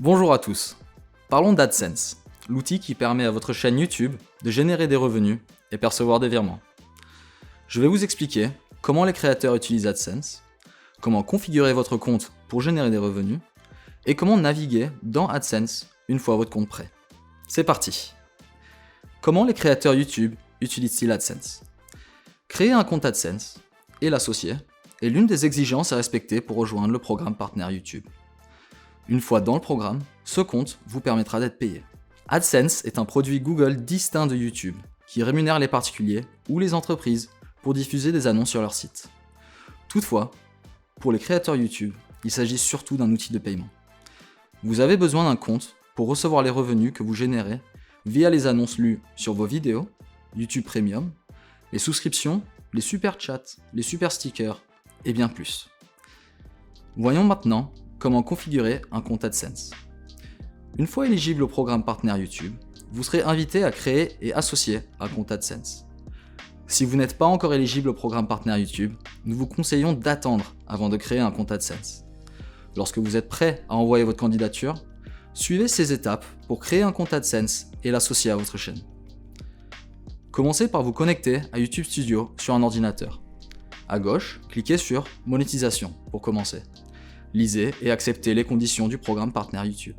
Bonjour à tous. Parlons d'AdSense, l'outil qui permet à votre chaîne YouTube de générer des revenus et percevoir des virements. Je vais vous expliquer comment les créateurs utilisent AdSense, comment configurer votre compte pour générer des revenus et comment naviguer dans AdSense une fois votre compte prêt. C'est parti. Comment les créateurs YouTube utilisent-ils AdSense ? Créer un compte AdSense et l'associer est l'une des exigences à respecter pour rejoindre le programme partenaire YouTube. Une fois dans le programme, ce compte vous permettra d'être payé. AdSense est un produit Google distinct de YouTube qui rémunère les particuliers ou les entreprises pour diffuser des annonces sur leur site. Toutefois, pour les créateurs YouTube, il s'agit surtout d'un outil de paiement. Vous avez besoin d'un compte pour recevoir les revenus que vous générez via les annonces lues sur vos vidéos, YouTube Premium, les souscriptions, les super chats, les super stickers et bien plus. Voyons maintenant comment configurer un compte AdSense. Une fois éligible au programme partenaire YouTube, vous serez invité à créer et associer un compte AdSense. Si vous n'êtes pas encore éligible au programme partenaire YouTube, nous vous conseillons d'attendre avant de créer un compte AdSense. Lorsque vous êtes prêt à envoyer votre candidature, suivez ces étapes pour créer un compte AdSense et l'associer à votre chaîne. Commencez par vous connecter à YouTube Studio sur un ordinateur. À gauche, cliquez sur « Monétisation » pour commencer. Lisez et acceptez les conditions du programme partenaire YouTube.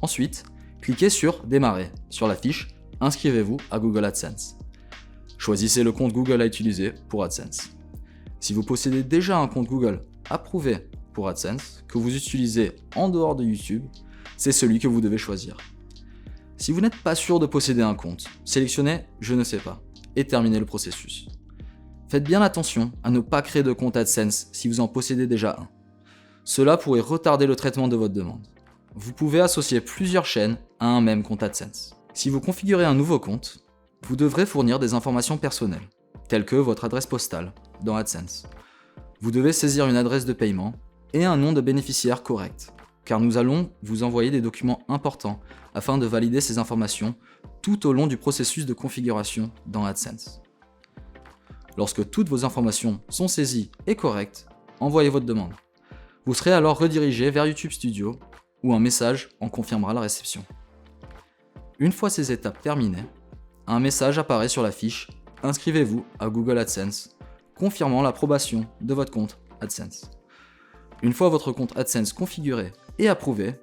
Ensuite, cliquez sur « Démarrer » sur la fiche « Inscrivez-vous à Google AdSense ». Choisissez le compte Google à utiliser pour AdSense. Si vous possédez déjà un compte Google approuvé pour AdSense, que vous utilisez en dehors de YouTube, c'est celui que vous devez choisir. Si vous n'êtes pas sûr de posséder un compte, sélectionnez « Je ne sais pas » et terminez le processus. Faites bien attention à ne pas créer de compte AdSense si vous en possédez déjà un. Cela pourrait retarder le traitement de votre demande. Vous pouvez associer plusieurs chaînes à un même compte AdSense. Si vous configurez un nouveau compte, vous devrez fournir des informations personnelles, telles que votre adresse postale dans AdSense. Vous devez saisir une adresse de paiement et un nom de bénéficiaire correct, car nous allons vous envoyer des documents importants afin de valider ces informations tout au long du processus de configuration dans AdSense. Lorsque toutes vos informations sont saisies et correctes, envoyez votre demande. Vous serez alors redirigé vers YouTube Studio où un message en confirmera la réception. Une fois ces étapes terminées, un message apparaît sur la fiche « Inscrivez-vous à Google AdSense » confirmant l'approbation de votre compte AdSense. Une fois votre compte AdSense configuré et approuvé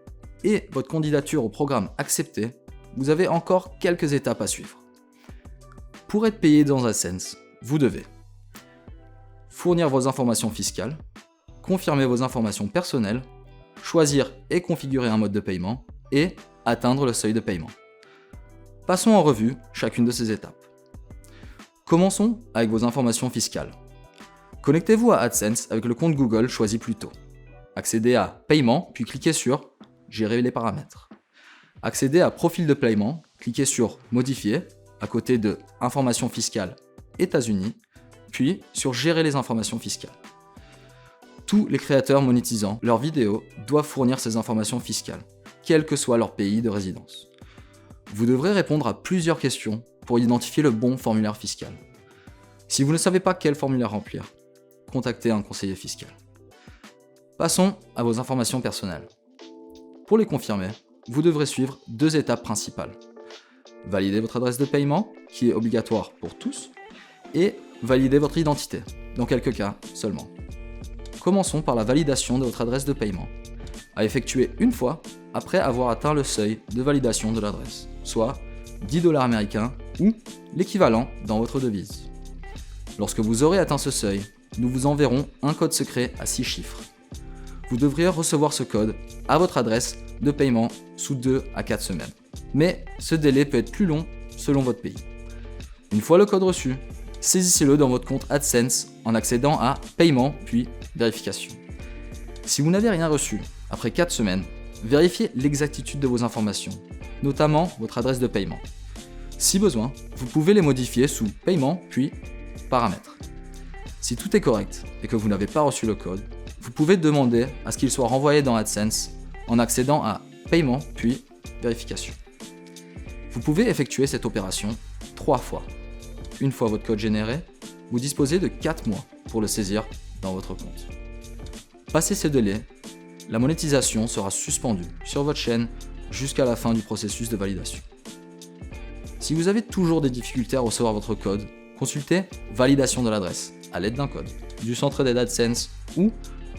et votre candidature au programme acceptée, vous avez encore quelques étapes à suivre. Pour être payé dans AdSense, vous devez fournir vos informations fiscales, confirmer vos informations personnelles, choisir et configurer un mode de paiement et atteindre le seuil de paiement. Passons en revue chacune de ces étapes. Commençons avec vos informations fiscales. Connectez-vous à AdSense avec le compte Google choisi plus tôt. Accédez à Paiement, puis cliquez sur Gérer les paramètres. Accédez à Profil de paiement, cliquez sur Modifier, à côté de Informations fiscales États-Unis, puis sur Gérer les informations fiscales. Tous les créateurs monétisant leurs vidéos doivent fournir ces informations fiscales, quel que soit leur pays de résidence. Vous devrez répondre à plusieurs questions pour identifier le bon formulaire fiscal. Si vous ne savez pas quel formulaire remplir, contactez un conseiller fiscal. Passons à vos informations personnelles. Pour les confirmer, vous devrez suivre deux étapes principales. Valider votre adresse de paiement, qui est obligatoire pour tous, et valider votre identité, dans quelques cas seulement. Commençons par la validation de votre adresse de paiement, à effectuer une fois après avoir atteint le seuil de validation de l'adresse, soit $10 américains ou l'équivalent dans votre devise. Lorsque vous aurez atteint ce seuil, nous vous enverrons un code secret à 6 chiffres. Vous devriez recevoir ce code à votre adresse de paiement sous 2 à 4 semaines. Mais ce délai peut être plus long selon votre pays. Une fois le code reçu, saisissez-le dans votre compte AdSense en accédant à Paiement puis Vérification. Si vous n'avez rien reçu après 4 semaines, vérifiez l'exactitude de vos informations, notamment votre adresse de paiement. Si besoin, vous pouvez les modifier sous Paiement puis Paramètres. Si tout est correct et que vous n'avez pas reçu le code, vous pouvez demander à ce qu'il soit renvoyé dans AdSense en accédant à Paiement puis Vérification. Vous pouvez effectuer cette opération 3 fois. Une fois votre code généré, vous disposez de 4 mois pour le saisir dans votre compte. Passé ce délai, la monétisation sera suspendue sur votre chaîne jusqu'à la fin du processus de validation. Si vous avez toujours des difficultés à recevoir votre code, consultez Validation de l'adresse à l'aide d'un code du centre d'aide AdSense ou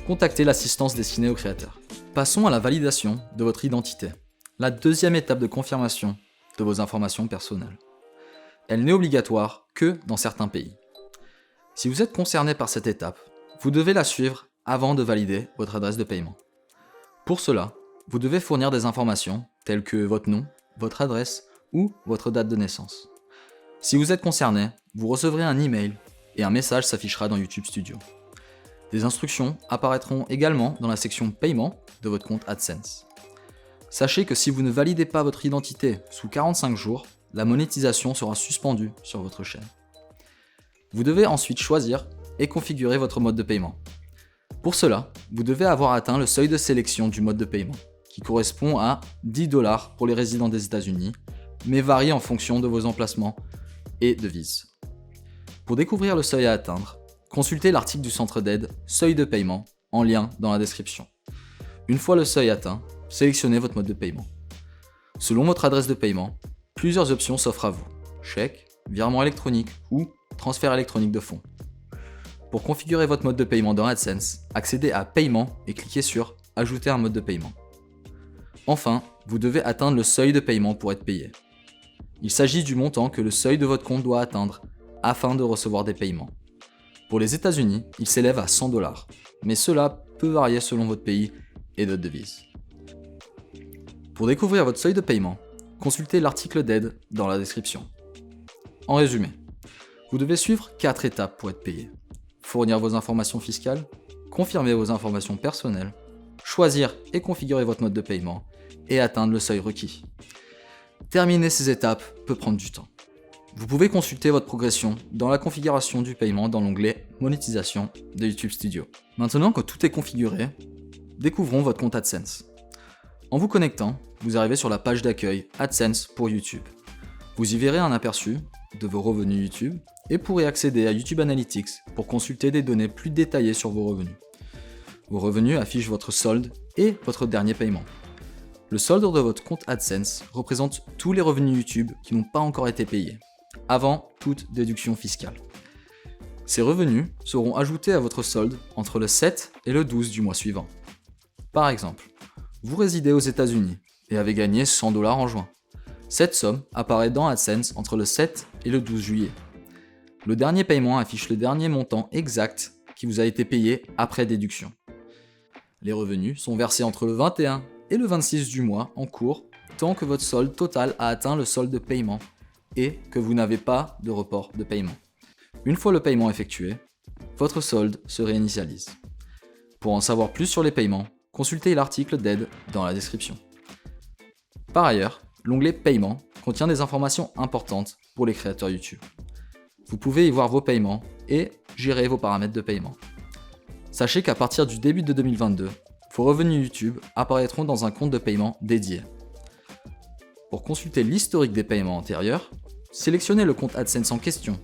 contactez l'assistance destinée aux créateurs. Passons à la validation de votre identité, la deuxième étape de confirmation de vos informations personnelles. Elle n'est obligatoire que dans certains pays. Si vous êtes concerné par cette étape, vous devez la suivre avant de valider votre adresse de paiement. Pour cela, vous devez fournir des informations telles que votre nom, votre adresse ou votre date de naissance. Si vous êtes concerné, vous recevrez un email et un message s'affichera dans YouTube Studio. Des instructions apparaîtront également dans la section Paiement de votre compte AdSense. Sachez que si vous ne validez pas votre identité sous 45 jours, la monétisation sera suspendue sur votre chaîne. Vous devez ensuite choisir et configurer votre mode de paiement. Pour cela, vous devez avoir atteint le seuil de sélection du mode de paiement, qui correspond à 10 $ pour les résidents des États-Unis, mais varie en fonction de vos emplacements et devises. Pour découvrir le seuil à atteindre, consultez l'article du centre d'aide Seuil de paiement en lien dans la description. Une fois le seuil atteint, sélectionnez votre mode de paiement. Selon votre adresse de paiement, plusieurs options s'offrent à vous: chèque, virement électronique ou transfert électronique de fonds. Pour configurer votre mode de paiement dans AdSense, accédez à Paiement et cliquez sur Ajouter un mode de paiement. Enfin, vous devez atteindre le seuil de paiement pour être payé. Il s'agit du montant que le seuil de votre compte doit atteindre afin de recevoir des paiements. Pour les États-Unis, il s'élève à 100 $, mais cela peut varier selon votre pays et votre devise. Pour découvrir votre seuil de paiement, consultez l'article d'aide dans la description. En résumé, vous devez suivre 4 étapes pour être payé: fournir vos informations fiscales, confirmer vos informations personnelles, choisir et configurer votre mode de paiement et atteindre le seuil requis. Terminer ces étapes peut prendre du temps. Vous pouvez consulter votre progression dans la configuration du paiement dans l'onglet Monétisation de YouTube Studio. Maintenant que tout est configuré, découvrons votre compte AdSense. En vous connectant, vous arrivez sur la page d'accueil AdSense pour YouTube. Vous y verrez un aperçu de vos revenus YouTube et pourrez accéder à YouTube Analytics pour consulter des données plus détaillées sur vos revenus. Vos revenus affichent votre solde et votre dernier paiement. Le solde de votre compte AdSense représente tous les revenus YouTube qui n'ont pas encore été payés, avant toute déduction fiscale. Ces revenus seront ajoutés à votre solde entre le 7 et le 12 du mois suivant. Par exemple, vous résidez aux États-Unis et avez gagné 100 $ en juin. Cette somme apparaît dans AdSense entre le 7 et le 12 juillet. Le dernier paiement affiche le dernier montant exact qui vous a été payé après déduction. Les revenus sont versés entre le 21 et le 26 du mois en cours, tant que votre solde total a atteint le solde de paiement et que vous n'avez pas de report de paiement. Une fois le paiement effectué, votre solde se réinitialise. Pour en savoir plus sur les paiements, consultez l'article d'aide dans la description. Par ailleurs, l'onglet Paiement contient des informations importantes pour les créateurs YouTube. Vous pouvez y voir vos paiements et gérer vos paramètres de paiement. Sachez qu'à partir du début de 2022, vos revenus YouTube apparaîtront dans un compte de paiement dédié. Pour consulter l'historique des paiements antérieurs, sélectionnez le compte AdSense en question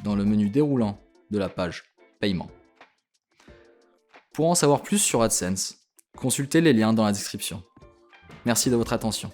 dans le menu déroulant de la page Paiement. Pour en savoir plus sur AdSense, consultez les liens dans la description. Merci de votre attention.